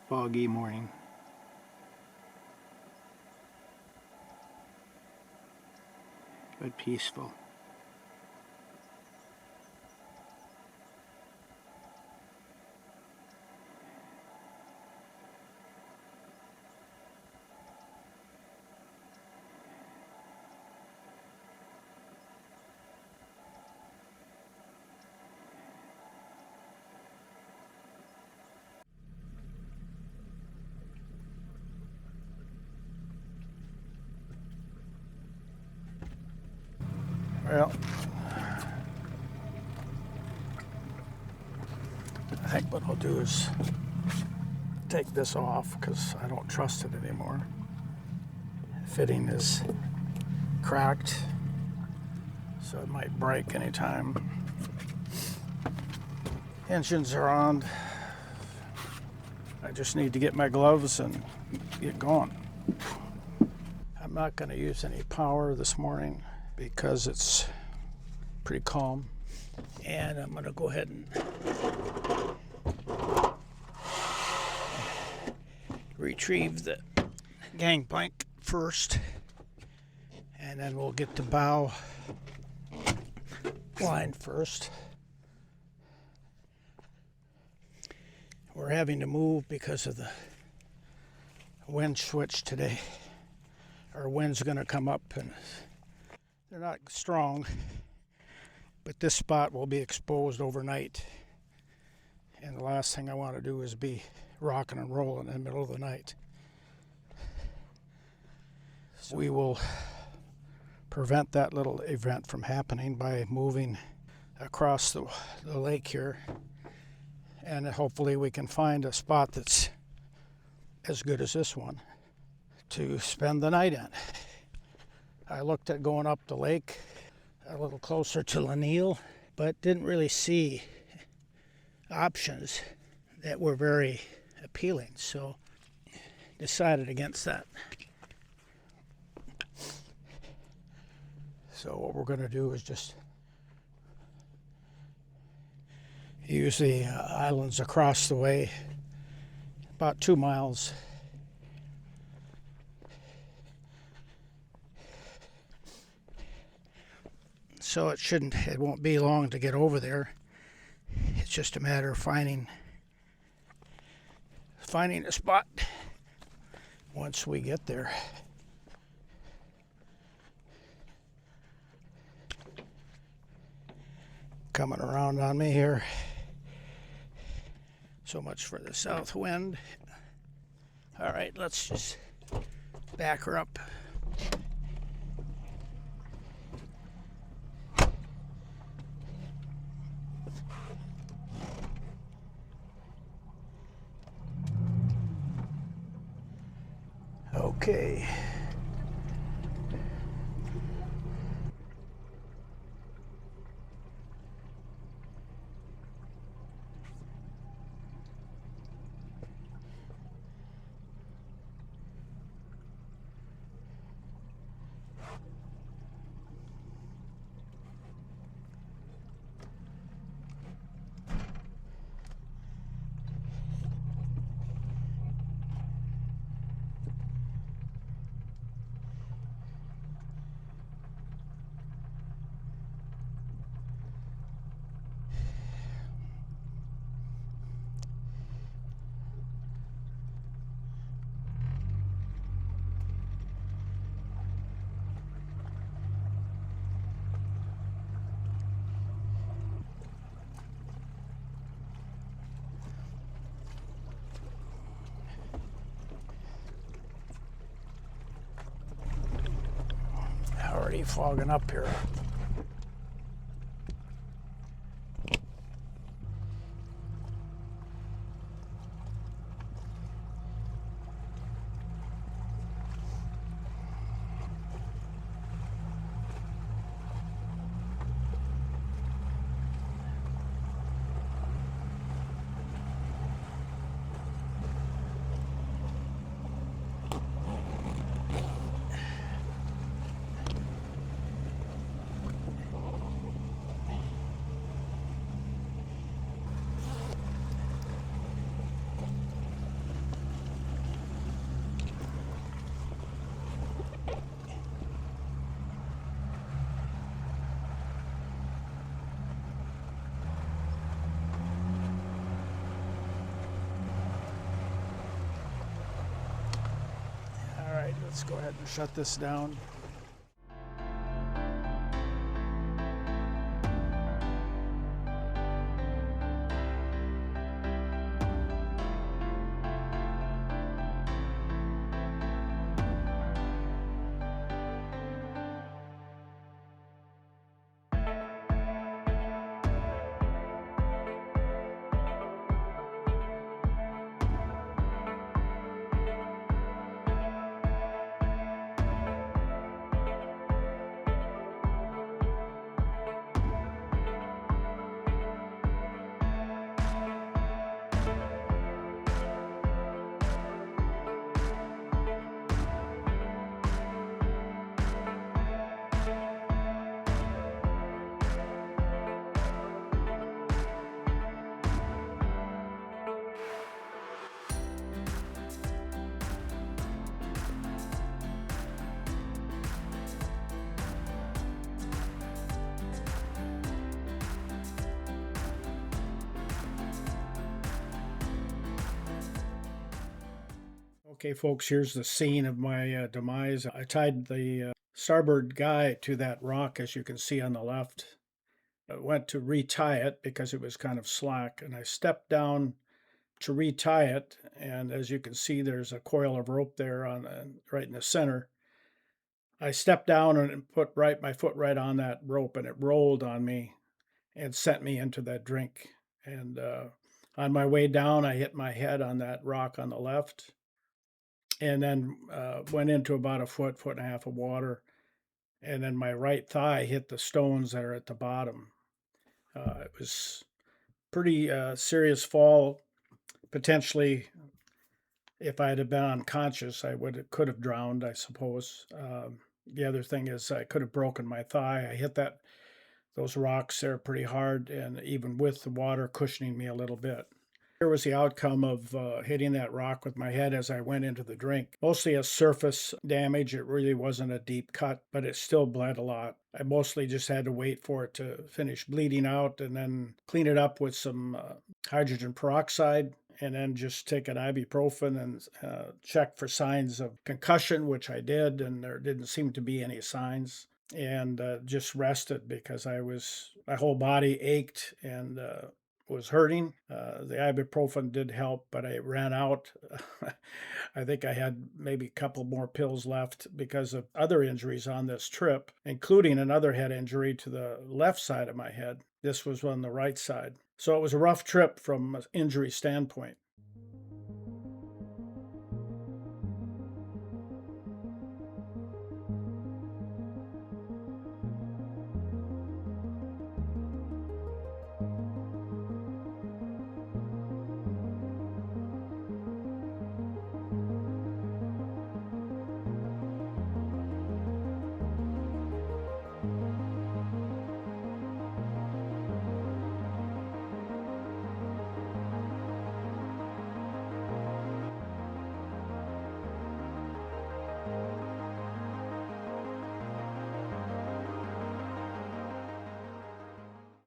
foggy morning. But peaceful. Well, I think what I'll do is take this off because I don't trust it anymore. Fitting is cracked, so it might break anytime. Engines are on. I just need to get my gloves and get going. I'm not going to use any power this morning because it's pretty calm, and I'm going to go ahead and retrieve the gangplank first, and then we'll get the bow line first. We're having to move because of the wind switch today. Our wind's going to come up, and they're not strong, but this spot will be exposed overnight. And the last thing I want to do is be rocking and rolling in the middle of the night. So we will prevent that little event from happening by moving across the lake here. And hopefully we can find a spot that's as good as this one to spend the night in. I looked at going up the lake a little closer to Lanille, but didn't really see options that were very appealing, so decided against that. So what we're going to do is just use the islands across the way, about 2 miles. So it won't be long to get over there. It's just a matter of finding a spot once we get there. Coming around on me here. So much for the south wind. All right, let's just back her up. Okay. Already fogging up here. Let's go ahead and shut this down. Okay, folks, here's the scene of my demise. I tied the starboard guy to that rock, as you can see on the left. I went to retie it because it was kind of slack, and I stepped down to retie it. And as you can see, there's a coil of rope there on right in the center. I stepped down and put my foot right on that rope, and it rolled on me and sent me into that drink. And on my way down, I hit my head on that rock on the left, and then went into about a foot and a half of water. And then my right thigh hit the stones that are at the bottom. It was pretty serious fall. Potentially, if I had been unconscious, I could have drowned, I suppose. The other thing is I could have broken my thigh. I hit those rocks there pretty hard, and even with the water cushioning me a little bit. Here was the outcome of hitting that rock with my head as I went into the drink. Mostly a surface damage. It really wasn't a deep cut, but it still bled a lot. I mostly just had to wait for it to finish bleeding out and then clean it up with some hydrogen peroxide, and then just take an ibuprofen and check for signs of concussion, which I did, and there didn't seem to be any signs. And just rested because my whole body ached and was hurting. The ibuprofen did help, but I ran out. I think I had maybe a couple more pills left because of other injuries on this trip, including another head injury to the left side of my head. This was on the right side. So it was a rough trip from an injury standpoint.